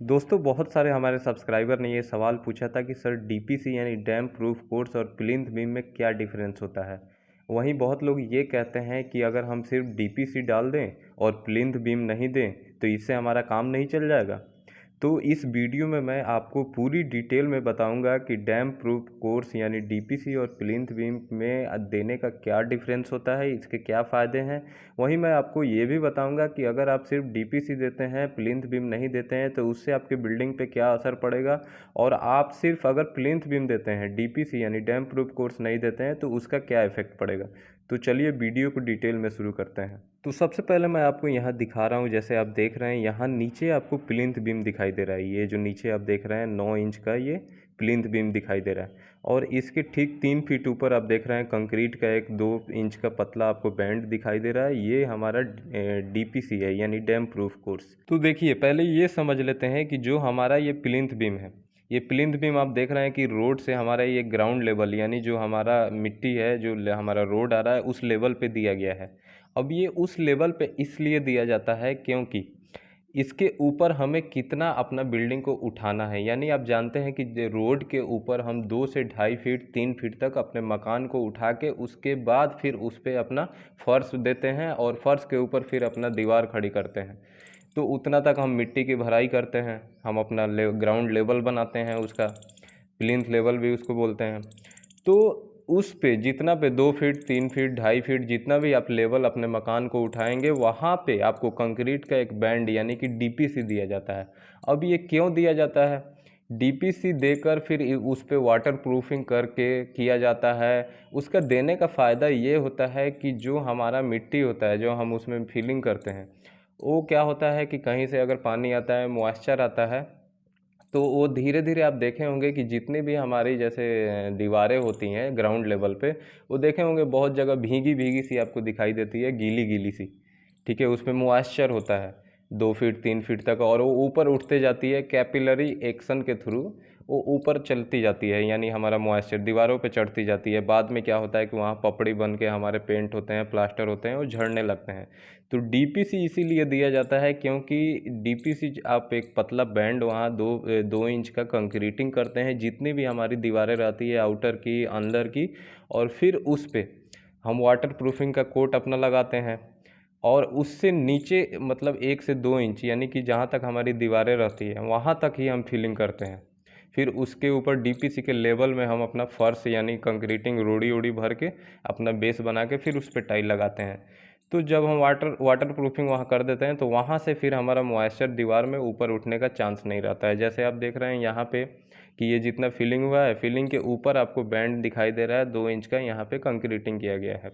दोस्तों बहुत सारे हमारे सब्सक्राइबर ने ये सवाल पूछा था कि सर डीपीसी यानी डैम प्रूफ कोर्स और प्लिंथ बीम में क्या डिफरेंस होता है। वहीं बहुत लोग ये कहते हैं कि अगर हम सिर्फ डीपीसी डाल दें और प्लिंथ बीम नहीं दें तो इससे हमारा काम नहीं चल जाएगा। तो इस वीडियो में मैं आपको पूरी डिटेल में बताऊंगा कि डैम प्रूफ कोर्स यानी डीपीसी और प्लिंथ बीम में देने का क्या डिफरेंस होता है, इसके क्या फ़ायदे हैं। वहीं मैं आपको ये भी बताऊंगा कि अगर आप सिर्फ डीपीसी देते हैं, प्लिंथ बीम नहीं देते हैं, तो उससे आपके बिल्डिंग पे क्या असर पड़ेगा। और आप सिर्फ अगर प्लिंथ बीम देते हैं, डीपीसी यानी डैम प्रूफ कोर्स नहीं देते हैं, तो उसका क्या इफेक्ट पड़ेगा। तो चलिए वीडियो को डिटेल में शुरू करते हैं। तो सबसे पहले मैं आपको यहाँ दिखा रहा हूँ, जैसे आप देख रहे हैं यहाँ नीचे आपको प्लिंथ बीम दिखाई दे रहा है। ये जो नीचे आप देख रहे हैं 9 इंच का ये प्लिंथ बीम दिखाई दे रहा है। और इसके ठीक 3 फीट ऊपर आप देख रहे हैं कंक्रीट का एक 2 इंच का पतला आपको बैंड दिखाई दे रहा है। ये हमारा डीपीसी है यानी डैम प्रूफ कोर्स। तो देखिए पहले ये समझ लेते हैं कि जो हमारा ये प्लिंथ बीम है, ये प्लिंथ बीम आप देख रहे हैं कि रोड से हमारा ये ग्राउंड लेवल यानी जो हमारा मिट्टी है, जो हमारा रोड आ रहा है, उस लेवल पे दिया गया है। अब ये उस लेवल पे इसलिए दिया जाता है क्योंकि इसके ऊपर हमें कितना अपना बिल्डिंग को उठाना है। यानी आप जानते हैं कि रोड के ऊपर हम 2 से 2.5 फीट 3 फीट तक अपने मकान को उठा के उसके बाद फिर उस पर अपना फर्श देते हैं और फर्श के ऊपर फिर अपना दीवार खड़ी करते हैं। तो उतना तक हम मिट्टी की भराई करते हैं, हम अपना ग्राउंड लेवल बनाते हैं, उसका प्लिंथ लेवल भी उसको बोलते हैं। तो उस पे जितना पे 2 फीट 3 फीट 2.5 फीट जितना भी आप लेवल अपने मकान को उठाएंगे, वहाँ पे आपको कंक्रीट का एक बैंड यानी कि डीपीसी दिया जाता है। अब ये क्यों दिया जाता है? डीपीसी देकर फिर उस पे वाटर प्रूफिंग करके किया जाता है। उसका देने का फ़ायदा ये होता है कि जो हमारा मिट्टी होता है, जो हम उसमें फिलिंग करते हैं, वो क्या होता है कि कहीं से अगर पानी आता है, मॉइस्चर आता है, तो वो धीरे धीरे आप देखे होंगे कि जितनी भी हमारी जैसे दीवारें होती हैं ग्राउंड लेवल पे, वो देखे होंगे बहुत जगह भीगी भीगी सी आपको दिखाई देती है, गीली गीली सी। ठीक है, उसमें मॉइस्चर होता है 2 फीट 3 फीट तक, और वो ऊपर उठते जाती है कैपिलरी एक्शन के थ्रू, वो ऊपर चलती जाती है। यानी हमारा मॉइस्चर दीवारों पे चढ़ती जाती है। बाद में क्या होता है कि वहाँ पपड़ी बन के हमारे पेंट होते हैं, प्लास्टर होते हैं, वो झड़ने लगते हैं। तो डीपीसी इसीलिए दिया जाता है क्योंकि डीपीसी आप एक पतला बैंड वहाँ 2 इंच का कंक्रीटिंग करते हैं, जितनी भी हमारी दीवारें रहती है आउटर की अंदर की, और फिर उस पर हम वाटर प्रूफिंग का कोट अपना लगाते हैं। और उससे नीचे मतलब 1 से 2 इंच यानी कि जहाँ तक हमारी दीवारें रहती हैं वहाँ तक ही हम फिलिंग करते हैं। फिर उसके ऊपर डीपीसी के लेवल में हम अपना फर्श यानी कंक्रीटिंग रोड़ी ओड़ी भर के अपना बेस बना के फिर उस पर टाइल लगाते हैं। तो जब हम वाटर प्रूफिंग वहाँ कर देते हैं तो वहाँ से फिर हमारा मॉइस्चर दीवार में ऊपर उठने का चांस नहीं रहता है। जैसे आप देख रहे हैं यहाँ पे कि ये जितना फिलिंग हुआ है, फिलिंग के ऊपर आपको बैंड दिखाई दे रहा है 2 इंच का, यहाँ पे कंक्रीटिंग किया गया है,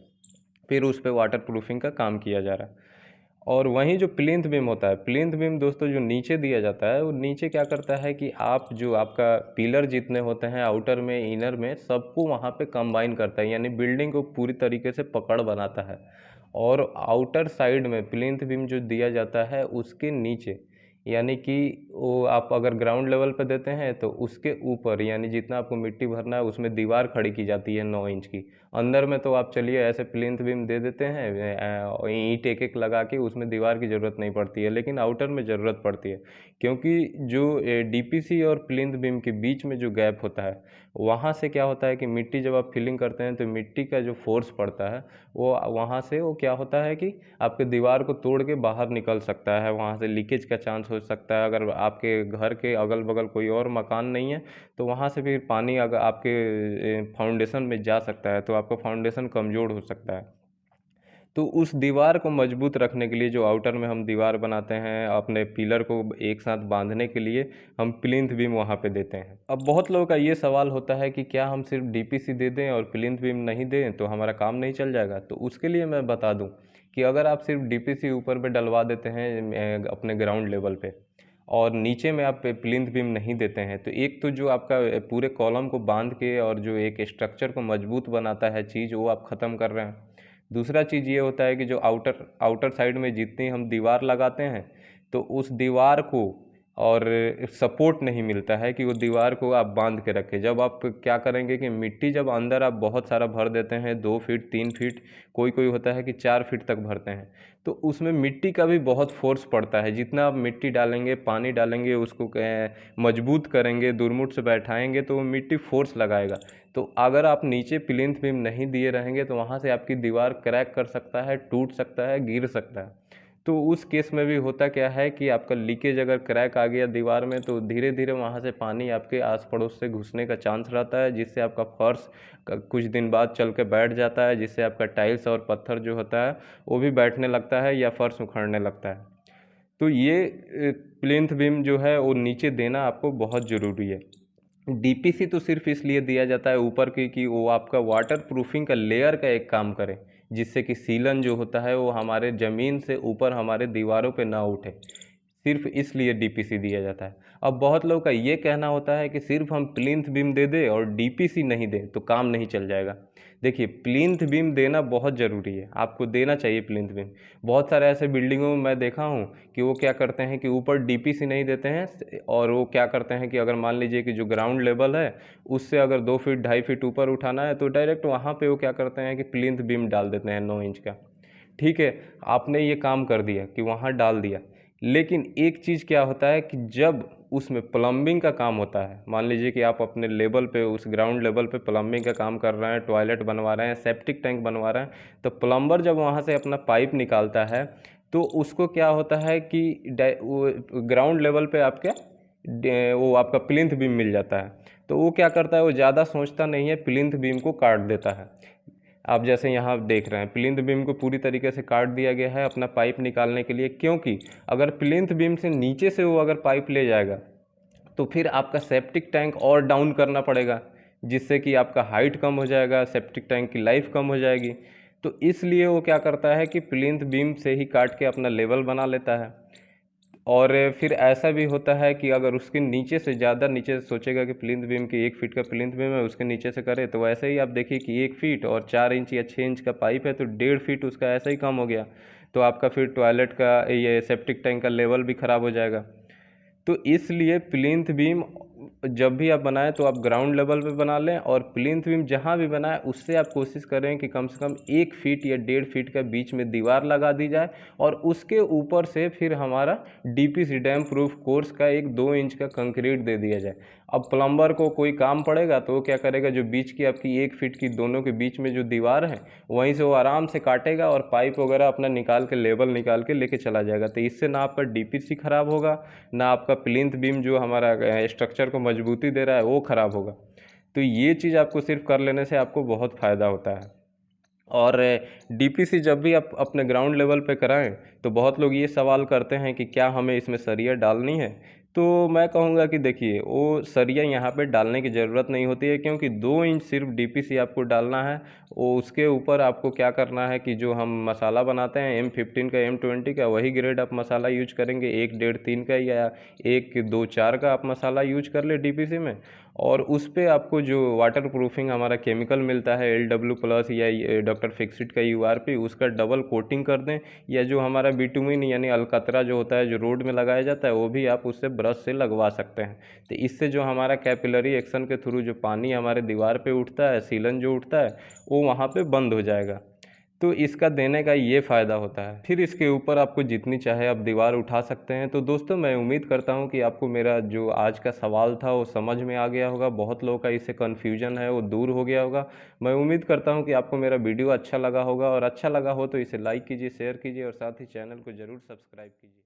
फिर उस पर वाटर प्रूफिंग का काम किया जा रहा है। और वहीं जो प्लिंथ बीम होता है, प्लिंथ बीम दोस्तों जो नीचे दिया जाता है, वो नीचे क्या करता है कि आप जो आपका पिलर जितने होते हैं आउटर में इनर में, सबको वहाँ पे कंबाइन करता है, यानी बिल्डिंग को पूरी तरीके से पकड़ बनाता है। और आउटर साइड में प्लिंथ बीम जो दिया जाता है उसके नीचे, यानी कि वो आप अगर ग्राउंड लेवल पर देते हैं तो उसके ऊपर यानी जितना आपको मिट्टी भरना है उसमें दीवार खड़ी की जाती है 9 इंच की। अंदर में तो आप चलिए ऐसे प्लिंथ बीम दे देते हैं, ईंट एक एक लगा के, उसमें दीवार की ज़रूरत नहीं पड़ती है, लेकिन आउटर में ज़रूरत पड़ती है। क्योंकि जो डीपीसी और प्लिंथ बीम के बीच में जो गैप होता है, वहाँ से क्या होता है कि मिट्टी जब आप फिलिंग करते हैं तो मिट्टी का जो फोर्स पड़ता है, वो वहाँ से वो क्या होता है कि आपके दीवार को तोड़ के बाहर निकल सकता है, वहाँ से लीकेज का चांस हो सकता है। अगर आपके घर के अगल बगल कोई और मकान नहीं है तो वहाँ से फिर पानी अगर आपके फाउंडेशन में जा सकता है तो आपका फाउंडेशन कमज़ोर हो सकता है। तो उस दीवार को मजबूत रखने के लिए जो आउटर में हम दीवार बनाते हैं अपने पिलर को एक साथ बांधने के लिए, हम प्लिंथ बीम वहाँ पे देते हैं। अब बहुत लोगों का ये सवाल होता है कि क्या हम सिर्फ डीपीसी दे दें और प्लिंथ बीम नहीं दें तो हमारा काम नहीं चल जाएगा। तो उसके लिए मैं बता दूं कि अगर आप सिर्फ डीपीसी ऊपर पे डलवा देते हैं अपने ग्राउंड लेवल पे, और नीचे में आप प्लिंथ बीम नहीं देते हैं, तो एक तो जो आपका पूरे कॉलम को बांध के और जो एक स्ट्रक्चर को मजबूत बनाता है चीज़, वो आप ख़त्म कर रहे हैं। दूसरा चीज़ ये होता है कि जो आउटर आउटर साइड में जितनी हम दीवार लगाते हैं, तो उस दीवार को और सपोर्ट नहीं मिलता है कि वो दीवार को आप बांध के रखें। जब आप क्या करेंगे कि मिट्टी जब अंदर आप बहुत सारा भर देते हैं, 2 फीट 3 फीट, कोई कोई होता है कि 4 फीट तक भरते हैं, तो उसमें मिट्टी का भी बहुत फोर्स पड़ता है। जितना आप मिट्टी डालेंगे, पानी डालेंगे, उसको मजबूत करेंगे, दुरमुट से बैठाएंगे तो वो मिट्टी फोर्स लगाएगा। तो अगर आप नीचे प्लिंथ बीम नहीं दिए रहेंगे तो वहाँ से आपकी दीवार क्रैक कर सकता है, टूट सकता है, गिर सकता है। तो उस केस में भी होता क्या है कि आपका लीकेज अगर क्रैक आ गया दीवार में तो धीरे धीरे वहाँ से पानी आपके आस पड़ोस से घुसने का चांस रहता है, जिससे आपका फर्श कुछ दिन बाद चल के बैठ जाता है, जिससे आपका टाइल्स और पत्थर जो होता है वो भी बैठने लगता है या फर्श उखड़ने लगता है। तो ये प्लिंथ बीम जो है वो नीचे देना आपको बहुत ज़रूरी है। डीपीसी तो सिर्फ इसलिए दिया जाता है ऊपर की कि वो आपका वाटर प्रूफिंग का लेयर का एक काम करे, जिससे कि सीलन जो होता है वो हमारे ज़मीन से ऊपर हमारे दीवारों पे ना उठे। सिर्फ इसलिए डीपीसी दिया जाता है। अब बहुत लोगों का ये कहना होता है कि सिर्फ हम प्लिंथ बीम दे दें और डीपीसी नहीं दें तो काम नहीं चल जाएगा। देखिए, प्लिंथ बीम देना बहुत ज़रूरी है, आपको देना चाहिए प्लिंथ बीम। बहुत सारे ऐसे बिल्डिंगों में मैं देखा हूँ कि वो क्या करते हैं कि ऊपर डीपीसी नहीं देते हैं, और वो क्या करते हैं कि अगर मान लीजिए कि जो ग्राउंड लेवल है उससे अगर 2 फीट 2.5 फीट ऊपर उठाना है तो डायरेक्ट वहाँ पे वो क्या करते हैं कि प्लिंथ बीम डाल देते हैं 9 इंच का। ठीक है, आपने ये काम कर दिया कि वहाँ डाल दिया, लेकिन एक चीज़ क्या होता है कि जब उसमें प्लम्बिंग का काम होता है, मान लीजिए कि आप अपने लेवल पे उस ग्राउंड लेवल पे प्लम्बिंग का काम कर रहे हैं, टॉयलेट बनवा रहे हैं, सेप्टिक टैंक बनवा रहे हैं, तो प्लम्बर जब वहाँ से अपना पाइप निकालता है तो उसको क्या होता है कि ग्राउंड लेवल पे आपके वो आपका प्लिंथ बीम मिल जाता है। तो वो क्या करता है, वो ज़्यादा सोचता नहीं है, प्लिंथ बीम को काट देता है। आप जैसे यहाँ देख रहे हैं प्लिंथ बीम को पूरी तरीके से काट दिया गया है अपना पाइप निकालने के लिए, क्योंकि अगर प्लिंथ बीम से नीचे से वो अगर पाइप ले जाएगा तो फिर आपका सेप्टिक टैंक और डाउन करना पड़ेगा, जिससे कि आपका हाइट कम हो जाएगा, सेप्टिक टैंक की लाइफ कम हो जाएगी। तो इसलिए वो क्या करता है कि प्लिंथ बीम से ही काट के अपना लेवल बना लेता है। और फिर ऐसा भी होता है कि अगर उसके नीचे से ज़्यादा नीचे से सोचेगा कि प्लिंथ बीम की 1 फीट का प्लिंथ बीम है उसके नीचे से करे, तो वैसे ही आप देखिए कि 1 फीट और 4 इंच या 6 इंच का पाइप है तो 1.5 फीट उसका ऐसा ही कम हो गया। तो आपका फिर टॉयलेट का ये सेप्टिक टैंक का लेवल भी ख़राब हो जाएगा। तो इसलिए प्लिंथ बीम जब भी आप बनाएं तो आप ग्राउंड लेवल पे बना लें, और प्लिंथ बीम जहाँ भी बनाएं उससे आप कोशिश करें कि कम से कम 1 फीट या 1.5 फीट का बीच में दीवार लगा दी जाए, और उसके ऊपर से फिर हमारा डीपीसी डैम प्रूफ कोर्स का एक 2 इंच का कंक्रीट दे दिया जाए। अब प्लम्बर को कोई काम पड़ेगा तो वो क्या करेगा, जो बीच की आपकी 1 फीट की दोनों के बीच में जो दीवार है वहीं से वो आराम से काटेगा और पाइप वगैरह अपना निकाल के लेवल निकाल के लेके चला जाएगा। तो इससे ना आपका डीपीसी ख़राब होगा, ना आपका प्लिंथ बीम जो हमारा स्ट्रक्चर को मजबूती दे रहा है वो ख़राब होगा। तो ये चीज़ आपको सिर्फ कर लेने से आपको बहुत फ़ायदा होता है। और डीपीसी जब भी आप अपने ग्राउंड लेवल पे कराएं तो बहुत लोग ये सवाल करते हैं कि क्या हमें इसमें सरिया डालनी है। तो मैं कहूँगा कि देखिए, वो सरिया यहाँ पे डालने की ज़रूरत नहीं होती है, क्योंकि 2 इंच सिर्फ डीपीसी आपको डालना है। वो उसके ऊपर आपको क्या करना है कि जो हम मसाला बनाते हैं M15 का M20 का वही ग्रेड आप मसाला यूज करेंगे, 1 1.5 3 का या 1 2 4 का आप मसाला यूज कर ले डीपीसी में। और उस पर आपको जो वाटर प्रूफिंग हमारा केमिकल मिलता है LW+ या डॉक्टर फिक्सिट का URP, उसका डबल कोटिंग कर दें, या जो हमारा बिटुमिन यानी अलकतरा जो होता है जो रोड में लगाया जाता है वो भी आप उससे ब्रश से लगवा सकते हैं। तो इससे जो हमारा कैपिलरी एक्शन के थ्रू जो पानी हमारे दीवार पे उठता है, सीलन जो उठता है वो वहाँ पे बंद हो जाएगा। तो इसका देने का ये फ़ायदा होता है। फिर इसके ऊपर आपको जितनी चाहे आप दीवार उठा सकते हैं। तो दोस्तों, मैं उम्मीद करता हूँ कि आपको मेरा जो आज का सवाल था वो समझ में आ गया होगा। बहुत लोगों का इससे कन्फ्यूजन है वो दूर हो गया होगा। मैं उम्मीद करता हूँ कि आपको मेरा वीडियो अच्छा लगा होगा, और अच्छा लगा हो तो इसे लाइक कीजिए, शेयर कीजिए और साथ ही चैनल को ज़रूर सब्सक्राइब कीजिए।